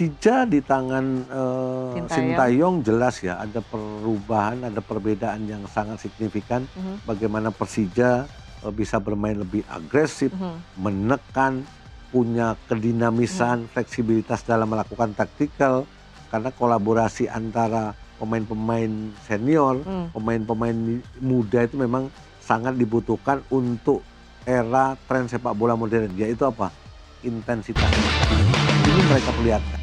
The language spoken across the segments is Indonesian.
Persija di tangan Sintayong. Sintayong jelas ya ada perubahan, ada perbedaan yang sangat signifikan. Bagaimana Persija bisa bermain lebih agresif, menekan, punya kedinamisan, fleksibilitas dalam melakukan taktikal. Karena kolaborasi antara pemain-pemain senior, pemain-pemain muda itu memang sangat dibutuhkan untuk era tren sepak bola modern. Yaitu apa? Intensitas. Ini mereka perlihatkan.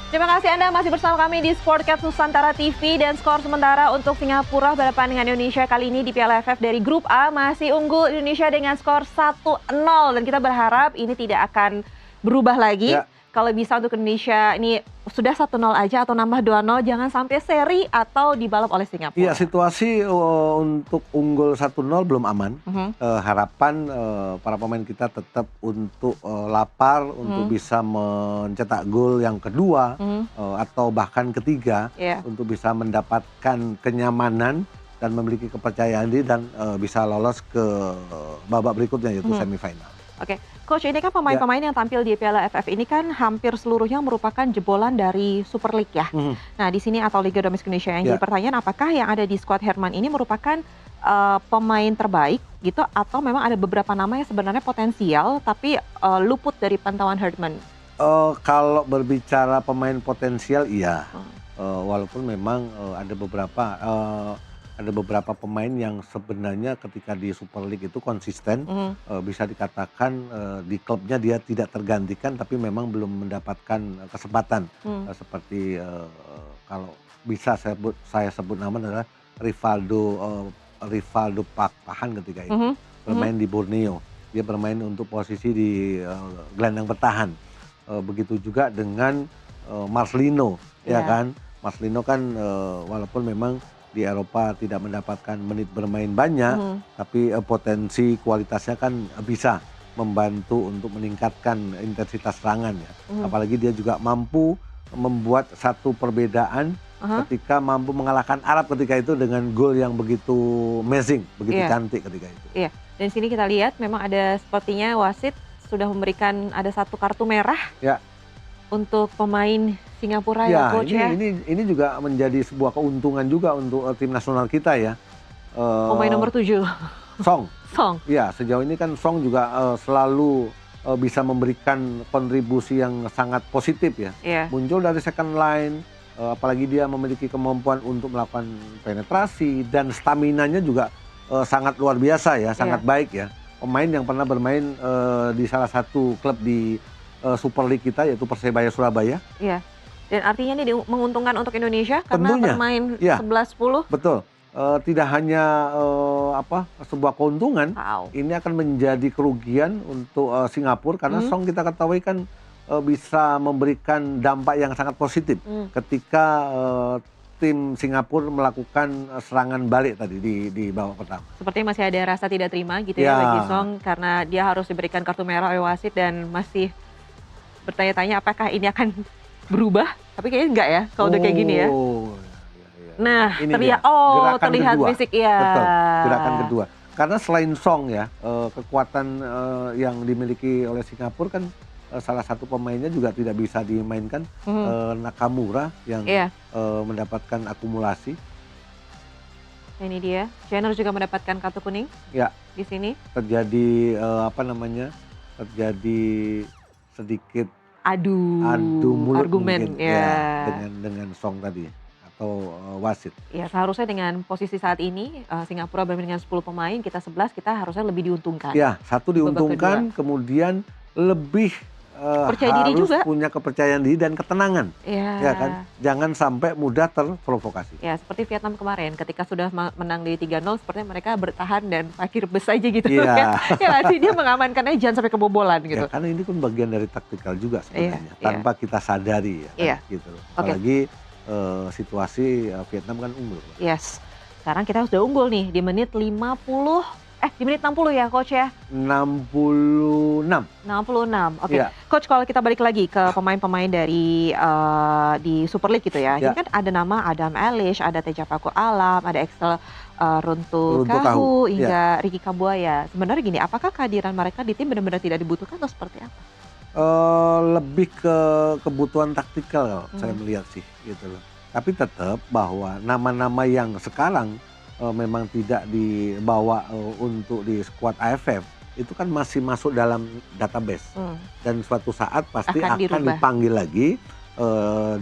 Terima kasih Anda masih bersama kami di Sportcast Nusantara TV, dan skor sementara untuk Singapura berhadapan dengan Indonesia kali ini di Piala AFF dari Grup A masih unggul Indonesia dengan skor 1-0, dan kita berharap ini tidak akan berubah lagi. Ya. Kalau bisa untuk Indonesia ini sudah 1-0 aja atau nambah 2-0, jangan sampai seri atau dibalap oleh Singapura. Iya, situasi untuk unggul 1-0 belum aman. Harapan para pemain kita tetap untuk lapar untuk bisa mencetak gol yang kedua atau bahkan ketiga, untuk bisa mendapatkan kenyamanan dan memiliki kepercayaan diri dan bisa lolos ke babak berikutnya yaitu semifinal. Oke, Coach, ini kan pemain-pemain yang tampil di Piala AFF ini kan hampir seluruhnya merupakan jebolan dari Super League ya. Nah, di sini atau Liga Domestik Indonesia, yang jadi pertanyaan, apakah yang ada di skuad Herman ini merupakan pemain terbaik gitu, atau memang ada beberapa nama yang sebenarnya potensial tapi luput dari pantauan Herman? Kalau berbicara pemain potensial, iya. Walaupun memang ada beberapa pemain yang sebenarnya ketika di Super League itu konsisten, bisa dikatakan di klubnya dia tidak tergantikan, tapi memang belum mendapatkan kesempatan. Seperti kalau bisa saya sebut nama adalah Rivaldo Pahan ketika itu bermain di Borneo. Dia bermain untuk posisi di gelandang bertahan. Begitu juga dengan Marcelino, ya kan? Marcelino kan walaupun memang di Eropa tidak mendapatkan menit bermain banyak, tapi potensi kualitasnya kan bisa membantu untuk meningkatkan intensitas serangan ya. Apalagi dia juga mampu membuat satu perbedaan ketika mampu mengalahkan Arab ketika itu dengan gol yang begitu amazing, begitu cantik ketika itu. Iya, dan sini kita lihat memang ada sepertinya wasit sudah memberikan ada satu kartu merah untuk pemain Singapura ya, Coach ya. Ini juga menjadi sebuah keuntungan juga untuk tim nasional kita ya. Pemain nomor 7. Song. Iya, sejauh ini kan Song juga selalu bisa memberikan kontribusi yang sangat positif ya. Muncul dari second line, apalagi dia memiliki kemampuan untuk melakukan penetrasi dan staminanya juga sangat luar biasa ya, sangat baik ya. Pemain yang pernah bermain di salah satu klub di Super League kita yaitu Persebaya Surabaya. Iya. Dan artinya ini menguntungkan untuk Indonesia karena bermain 11-10. Betul. Tidak hanya sebuah keuntungan, ini akan menjadi kerugian untuk Singapura karena Song kita ketahui kan bisa memberikan dampak yang sangat positif ketika tim Singapura melakukan serangan balik tadi di babak pertama. Sepertinya masih ada rasa tidak terima gitu ya bagi Song karena dia harus diberikan kartu merah oleh wasit dan masih bertanya-tanya apakah ini akan berubah, tapi kayaknya enggak ya kalau udah kayak gini ya. Nah, terlihat fisik ya. Betul, gerakan kedua. Karena selain Song ya, kekuatan yang dimiliki oleh Singapura kan salah satu pemainnya juga tidak bisa dimainkan, Nakamura yang mendapatkan akumulasi. Ini dia, Jenner juga mendapatkan kartu kuning. Ya. Di sini. Terjadi terjadi sedikit adu mulut argumen mungkin, dengan Song tadi atau wasit. Ya, seharusnya dengan posisi saat ini Singapura bermain dengan 10 pemain, kita 11, kita harusnya lebih diuntungkan. Ya, satu diuntungkan, kemudian lebih percaya diri harus juga, punya kepercayaan diri dan ketenangan. Ya kan? Jangan sampai mudah terprovokasi. Ya, seperti Vietnam kemarin ketika sudah menang di 3-0 sepertinya mereka bertahan dan parkir bus aja gitu kan. Ya, dia mengamankannya jangan sampai kebobolan gitu. Ya, karena ini kan bagian dari taktikal juga sebenarnya, tanpa kita sadari ya. Gitu loh. Apalagi situasi Vietnam kan unggul. Yes. Sekarang kita sudah unggul nih di menit 60 ya Coach ya? 66. Oke. Coach, kalau kita balik lagi ke pemain-pemain dari di Super League gitu ya. Ini kan ada nama Adam Elish, ada Tejapaku Alam, ada Excel Runtuh Kahu, hingga Ricky Kabuaya. Sebenarnya gini, apakah kehadiran mereka di tim benar-benar tidak dibutuhkan atau seperti apa? Lebih ke kebutuhan taktikal saya melihat sih gitu loh. Tapi tetap bahwa nama-nama yang sekarang memang tidak dibawa untuk di skuad AFF itu kan masih masuk dalam database dan suatu saat pasti akan dipanggil lagi,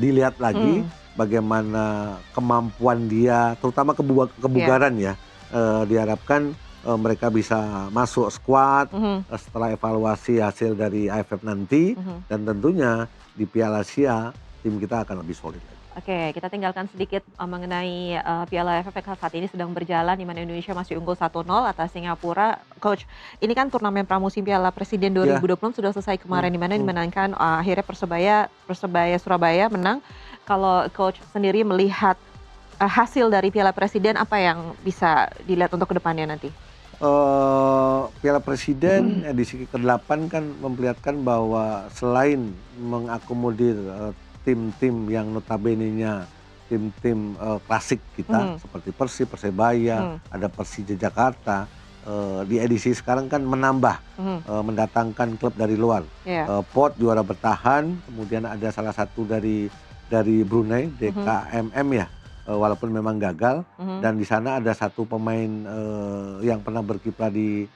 dilihat lagi bagaimana kemampuan dia, terutama kebugaran ya. Diharapkan mereka bisa masuk skuad setelah evaluasi hasil dari AFF nanti dan tentunya di Piala Asia tim kita akan lebih solid lagi. Oke, kita tinggalkan sedikit mengenai Piala AFF yang saat ini sedang berjalan di mana Indonesia masih unggul 1-0 atas Singapura. Coach, ini kan turnamen pramusim Piala Presiden 2020 sudah selesai kemarin di mana dimenangkan akhirnya Persebaya Surabaya menang. Kalau Coach sendiri melihat hasil dari Piala Presiden apa yang bisa dilihat untuk kedepannya nanti? Piala Presiden edisi ke-8 kan memperlihatkan bahwa selain mengakomodir tim-tim yang notabene-nya tim-tim klasik kita seperti Persib, Persebaya, ada Persija Jakarta, di edisi sekarang kan menambah mendatangkan klub dari luar. POT juara bertahan, kemudian ada salah satu dari Brunei, DKMM ya. Walaupun memang gagal dan di sana ada satu pemain yang pernah berkiprah di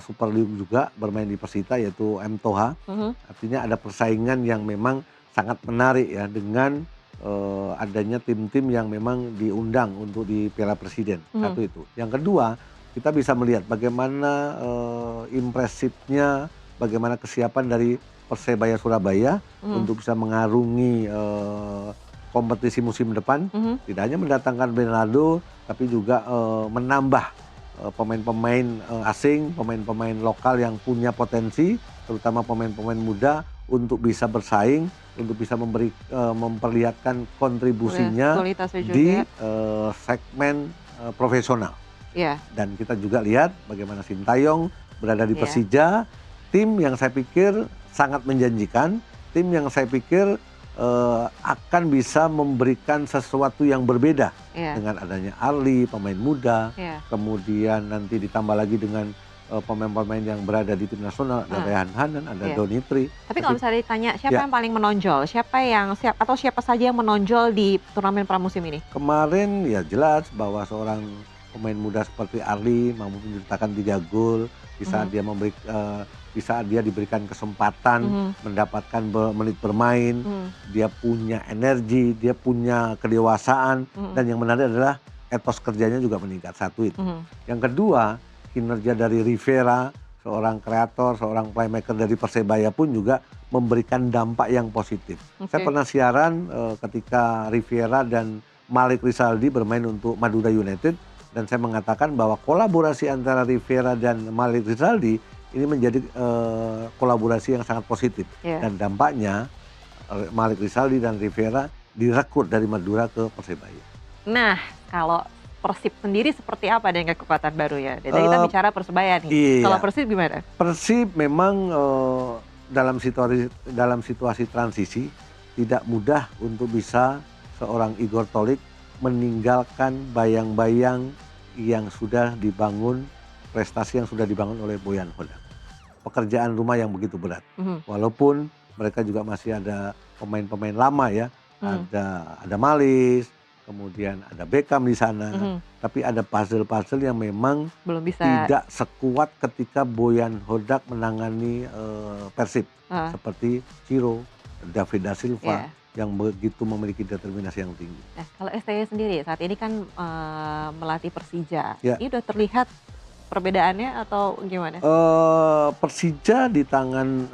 Super League juga bermain di Persita yaitu M. Toha. Artinya ada persaingan yang memang sangat menarik ya dengan adanya tim-tim yang memang diundang untuk di Piala Presiden. Satu itu. Yang kedua, kita bisa melihat bagaimana impresifnya, bagaimana kesiapan dari Persebaya Surabaya untuk bisa mengarungi kompetisi musim depan, tidak hanya mendatangkan Bernardo, tapi juga menambah pemain-pemain asing, pemain-pemain lokal yang punya potensi, terutama pemain-pemain muda untuk bisa bersaing, untuk bisa memperlihatkan kontribusinya di segmen profesional. Dan kita juga lihat bagaimana Sintayong berada di Persija, tim yang saya pikir sangat menjanjikan, tim yang saya pikir akan bisa memberikan sesuatu yang berbeda dengan adanya Arli, pemain muda, kemudian nanti ditambah lagi dengan pemain-pemain yang berada di tim nasional, ada Rehan Hanan, ada Donitri. Tapi kalau misalnya ditanya siapa yang paling menonjol, siapa saja yang menonjol di turnamen pramusim ini? Kemarin ya jelas bahwa seorang pemain muda seperti Arli mampu menciptakan 3 gol di saat dia diberikan kesempatan mendapatkan menit bermain, dia punya energi, dia punya kedewasaan, dan yang menarik adalah etos kerjanya juga meningkat. Satu itu. Yang kedua, kinerja dari Rivera, seorang kreator, seorang playmaker dari Persebaya pun juga memberikan dampak yang positif. Saya pernah siaran ketika Rivera dan Malik Rizaldi bermain untuk Madura United, dan saya mengatakan bahwa kolaborasi antara Rivera dan Malik Rizaldi ini menjadi kolaborasi yang sangat positif. Dan dampaknya Malik Rizaldi dan Rivera direkrut dari Madura ke Persebaya. Nah, kalau Persib sendiri seperti apa dengan kekuatan baru ya? Tadi kita bicara Persebaya nih. Kalau Persib gimana? Persib memang dalam situasi transisi tidak mudah untuk bisa seorang Igor Tolik meninggalkan bayang-bayang yang sudah dibangun, prestasi yang sudah dibangun oleh Boyan Hodak. Pekerjaan rumah yang begitu berat. Walaupun mereka juga masih ada pemain-pemain lama ya. Ada Malis, kemudian ada Beckham di sana. Tapi ada puzzle-puzzle yang memang belum bisa, tidak sekuat ketika Boyan Hodak menangani Persib. Seperti Ciro, David da Silva yang begitu memiliki determinasi yang tinggi. Nah, kalau STY sendiri saat ini kan melatih Persija. Ini udah terlihat perbedaannya atau gimana? Persija di tangan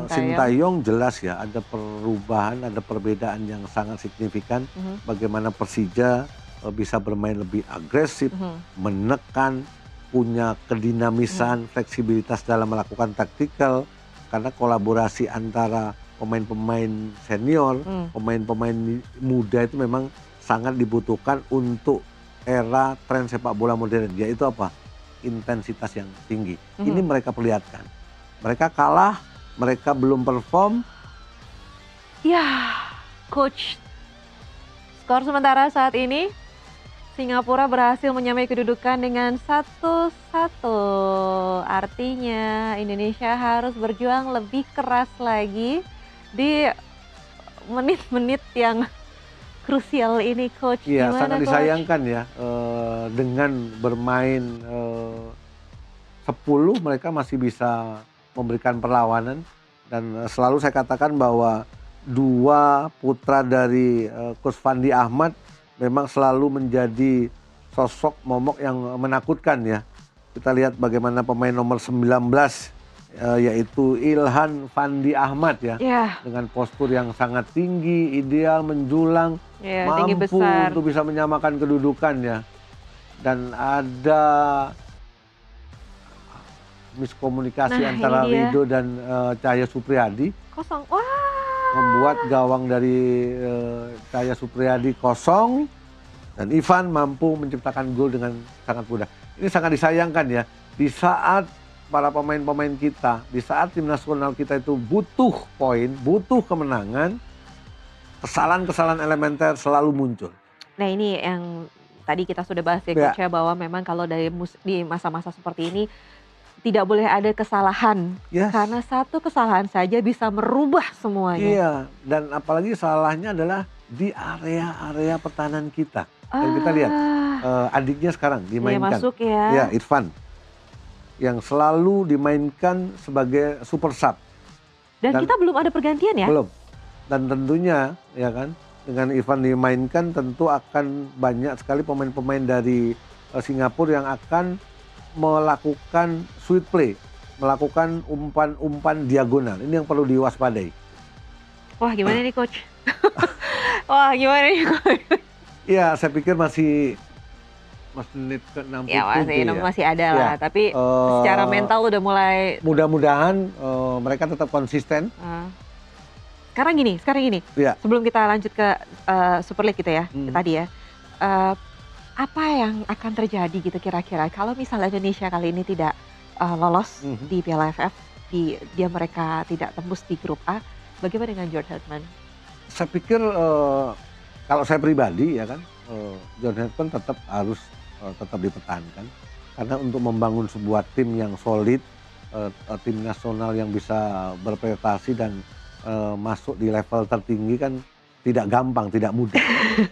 Sintayong jelas ya ada perubahan, ada perbedaan yang sangat signifikan. Bagaimana Persija bisa bermain lebih agresif, menekan, punya kedinamisan, fleksibilitas dalam melakukan taktikal. Karena kolaborasi antara pemain-pemain senior, pemain-pemain muda itu memang sangat dibutuhkan untuk era tren sepak bola modern. Yaitu apa? Intensitas yang tinggi. Ini mereka perlihatkan. Mereka kalah, mereka belum perform. Ya, Coach, skor sementara saat ini Singapura berhasil menyamai kedudukan dengan 1-1. Artinya Indonesia harus berjuang lebih keras lagi di menit-menit yang krusial ini, Coach. Iya, Gimana, sangat Coach? disayangkan ya, dengan bermain 10 mereka masih bisa memberikan perlawanan dan selalu saya katakan bahwa 2 putra dari Coach Fandi Ahmad memang selalu menjadi sosok momok yang menakutkan ya. Kita lihat bagaimana pemain nomor 19 yaitu Ilhan Fandi Ahmad ya, dengan postur yang sangat tinggi, ideal, menjulang, tinggi mampu besar untuk bisa menyamakan kedudukan ya. Dan ada miskomunikasi antara Rido dan Cahaya Supriyadi. Kosong. Wah. Membuat gawang dari Cahaya Supriyadi kosong dan Ivan mampu menciptakan gol dengan sangat mudah. Ini sangat disayangkan ya, di saat para pemain-pemain kita, di saat tim nasional kita itu butuh poin, butuh kemenangan, kesalahan-kesalahan elementer selalu muncul. Nah, ini yang tadi kita sudah bahas ya, Coach, bahwa memang kalau di masa-masa seperti ini tidak boleh ada kesalahan, karena satu kesalahan saja bisa merubah semuanya. Iya, dan apalagi salahnya adalah di area-area pertahanan kita. Dan kita lihat adiknya sekarang dimainkan, masuk ya. Irfan, yang selalu dimainkan sebagai super sub. Dan kita belum ada pergantian ya? Belum. Dan tentunya ya kan, dengan Irfan dimainkan tentu akan banyak sekali pemain-pemain dari Singapura yang akan melakukan sweet play, melakukan umpan-umpan diagonal. Ini yang perlu diwaspadai. Wah, gimana nih, Coach? Wah, gimana nih, Coach? Iya, saya pikir masih menit ke 67 ya. Masih ada lah, tapi secara mental udah mulai. Mudah-mudahan mereka tetap konsisten. Sekarang gini, sebelum kita lanjut ke Super League gitu ya, tadi ya. Apa yang akan terjadi gitu kira-kira kalau misalnya Indonesia kali ini tidak lolos di Piala AFF, mereka tidak tembus di grup A, bagaimana dengan John Herdman? Saya pikir kalau saya pribadi ya kan, John Herdman tetap harus tetap dipertahankan, karena untuk membangun sebuah tim yang solid, tim nasional yang bisa berprestasi dan masuk di level tertinggi kan tidak gampang, tidak mudah.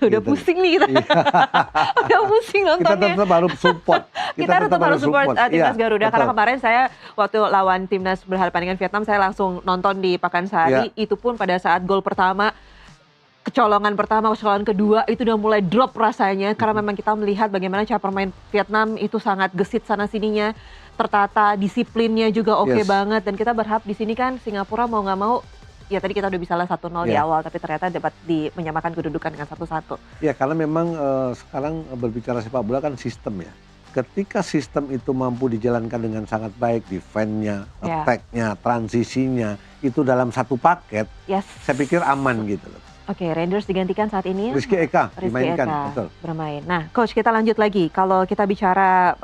Udah gitu. Pusing nih kita. Udah pusing nontonnya. Kita tetap harus support. Kita tetap harus support Timnas Garuda. Betul. Karena kemarin saya waktu lawan Timnas berhadapan dengan Vietnam, saya langsung nonton di Pakansari. Itu pun pada saat gol pertama, kecolongan pertama, kecolongan kedua, itu udah mulai drop rasanya. Karena memang kita melihat bagaimana cara permain Vietnam itu sangat gesit sana-sininya, tertata, disiplinnya juga oke banget. Dan kita berharap di sini kan Singapura mau nggak mau, ya tadi kita udah bisa lah 1-0 di awal, tapi ternyata dapat menyamakan kedudukan dengan 1-1. Ya, karena memang sekarang berbicara sepak bola kan sistem ya. Ketika sistem itu mampu dijalankan dengan sangat baik, defense-nya, attack-nya, transisinya, itu dalam satu paket, saya pikir aman gitu loh. Oke, Rangers digantikan saat ini. Rizky Eka dimainkan, betul. Bermain. Nah, Coach, kita lanjut lagi. Kalau kita bicara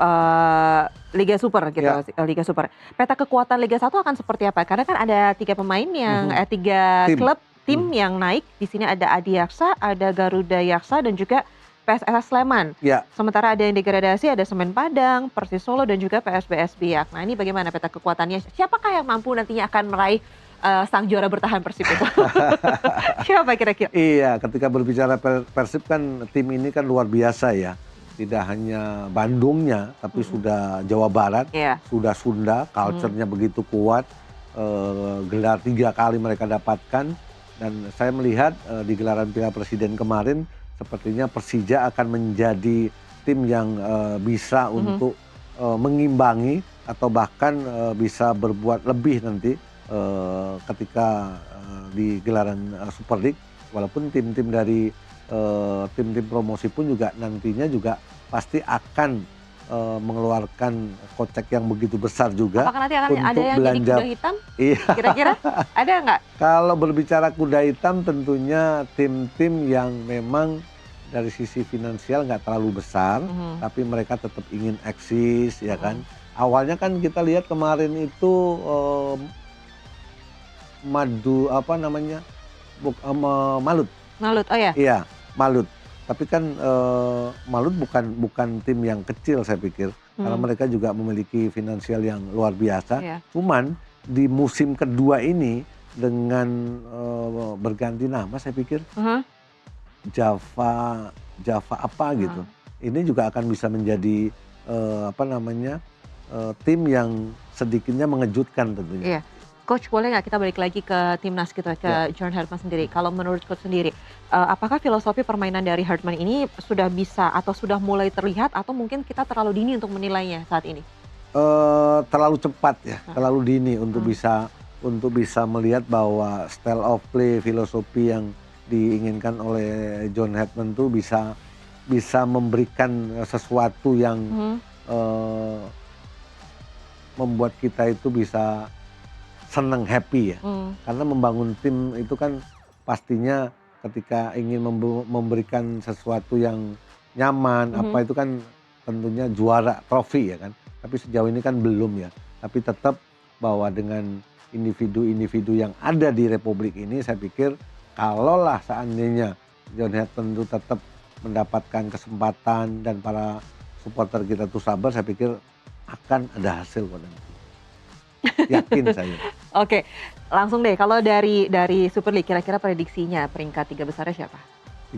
Liga Super gitu, Liga Super. Peta kekuatan Liga 1 akan seperti apa? Karena kan ada 3 pemain yang 3 klub tim yang naik. Di sini ada Adiaksa, ada Garuda Yaksa dan juga PSSS Sleman. Sementara ada yang degradasi, ada Semen Padang, Persis Solo dan juga PSBS Biak. Nah, ini bagaimana peta kekuatannya? Siapakah yang mampu nantinya akan meraih sang juara bertahan Persib itu? Siapa kira-kira? Iya, ketika berbicara Persib kan tim ini kan luar biasa ya. Tidak hanya Bandungnya, tapi sudah Jawa Barat, sudah Sunda, culture-nya begitu kuat. Gelar 3 kali mereka dapatkan. Dan saya melihat di gelaran Piala Presiden kemarin, sepertinya Persija akan menjadi tim yang bisa untuk mengimbangi atau bahkan bisa berbuat lebih nanti ketika di gelaran Super League, walaupun tim-tim dari tim-tim promosi pun juga nantinya juga pasti akan mengeluarkan kocek yang begitu besar juga. Apakah nanti akan ada yang belanja. Jadi kuda hitam? Iya. Kira-kira ada nggak? Kalau berbicara kuda hitam tentunya tim-tim yang memang dari sisi finansial nggak terlalu besar, tapi mereka tetap ingin eksis ya kan. Awalnya kan kita lihat kemarin itu Malut. Malut, oh ya? Iya, Malut. Tapi kan Malut bukan tim yang kecil saya pikir, karena mereka juga memiliki finansial yang luar biasa. Cuman di musim kedua ini dengan berganti nama saya pikir Java apa gitu. Ini juga akan bisa menjadi tim yang sedikitnya mengejutkan tentunya. Iya. Coach, boleh nggak kita balik lagi ke timnas kita, ke John Herdman sendiri. Kalau menurut Coach sendiri, apakah filosofi permainan dari Herdman ini sudah bisa atau sudah mulai terlihat atau mungkin kita terlalu dini untuk menilainya saat ini? Terlalu cepat ya, terlalu dini untuk bisa melihat bahwa style of play, filosofi yang diinginkan oleh John Herdman itu bisa memberikan sesuatu yang membuat kita itu bisa senang, happy ya. Karena membangun tim itu kan pastinya ketika ingin memberikan sesuatu yang nyaman, apa itu kan tentunya juara, trofi ya kan. Tapi sejauh ini kan belum ya. Tapi tetap bahwa dengan individu-individu yang ada di Republik ini, saya pikir kalaulah seandainya John Herdman itu tetap mendapatkan kesempatan dan para supporter kita tuh sabar, saya pikir akan ada hasil kok nanti. Yakin saya. Oke, langsung deh. Kalau dari Super League, kira-kira prediksinya peringkat 3 besarnya siapa?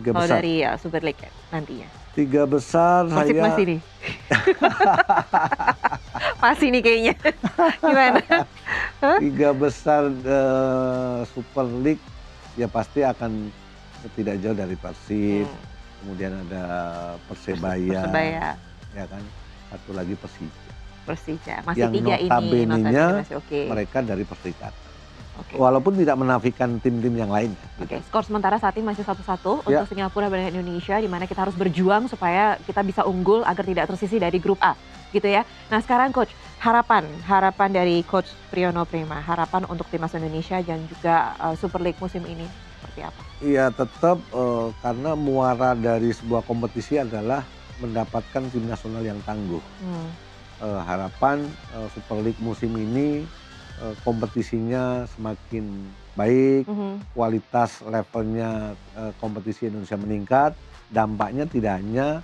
3 besar. Kalau dari Super League nantinya. 3 besar Persib saya. Masih nih. Masih nih kayaknya. Gimana? 3 besar Super League ya pasti akan tidak jauh dari Persib. Kemudian ada Persebaya. Ya kan. Satu lagi Persija. Masih yang 3 ini. notabene-nya Okay. mereka dari Perserikatan. Walaupun tidak menafikan tim-tim yang lain. Skor sementara saat ini masih 1-1 untuk Singapura dan Indonesia, di mana kita harus berjuang supaya kita bisa unggul agar tidak tersisih dari grup A, gitu ya. Nah sekarang Coach, harapan dari Coach Priyono Prima, harapan untuk timnas Indonesia dan juga Super League musim ini seperti apa? Iya tetap karena muara dari sebuah kompetisi adalah mendapatkan tim nasional yang tangguh. Harapan Super League musim ini kompetisinya semakin baik, kualitas levelnya kompetisi Indonesia meningkat, dampaknya tidak hanya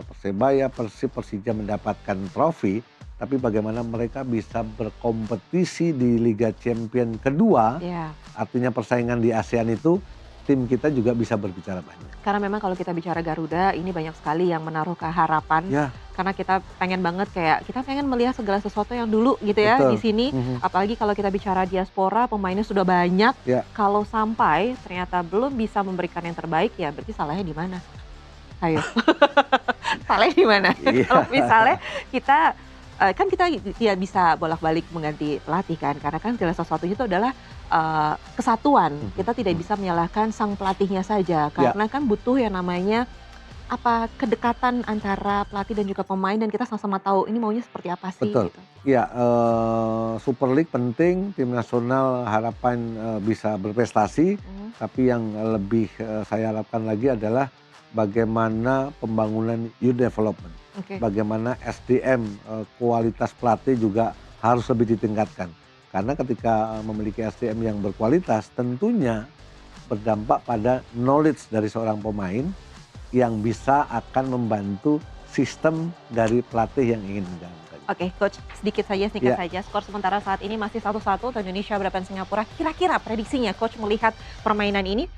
Persebaya, Persib, Persija mendapatkan trofi, tapi bagaimana mereka bisa berkompetisi di Liga Champion kedua, artinya persaingan di ASEAN itu tim kita juga bisa berbicara banyak. Karena memang kalau kita bicara Garuda, ini banyak sekali yang menaruh harapan. Karena kita pengen banget kita pengen melihat segala sesuatu yang dulu gitu ya. Betul. Di sini. Apalagi kalau kita bicara diaspora, pemainnya sudah banyak. Kalau sampai ternyata belum bisa memberikan yang terbaik, ya berarti salahnya di mana? Ayo. Salahnya di mana? Kalau misalnya kita kan kita tidak bisa bolak-balik mengganti pelatih kan, karena kan segala sesuatu itu adalah kesatuan. Kita tidak bisa menyalahkan sang pelatihnya saja, karena kan butuh yang namanya kedekatan antara pelatih dan juga pemain, dan kita sama-sama tahu ini maunya seperti apa sih. Betul. Gitu. Ya, Super League penting, tim nasional harapan bisa berprestasi, tapi yang lebih saya harapkan lagi adalah bagaimana pembangunan youth development. Bagaimana SDM, kualitas pelatih juga harus lebih ditingkatkan. Karena ketika memiliki SDM yang berkualitas, tentunya berdampak pada knowledge dari seorang pemain yang bisa akan membantu sistem dari pelatih yang ingin menjalankan. Oke, Coach, singkat saja. Skor sementara saat ini masih 1-1 untuk Indonesia berhadapan Singapura. Kira-kira prediksinya Coach melihat permainan ini,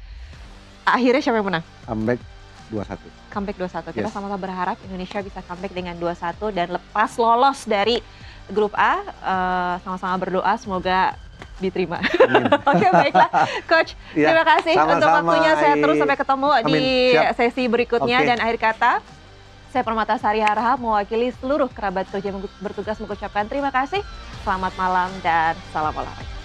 akhirnya siapa yang menang? Comeback 2-1. Kita sama-sama berharap Indonesia bisa comeback dengan 2-1 dan lepas lolos dari grup A. Sama-sama berdoa semoga diterima. Oke, baiklah Coach, terima kasih untuk waktunya. Saya terus sampai ketemu di sesi berikutnya. Dan akhir kata, saya Permatasari Harahap mewakili seluruh kerabat Coach yang bertugas mengucapkan terima kasih, selamat malam dan salam olahraga.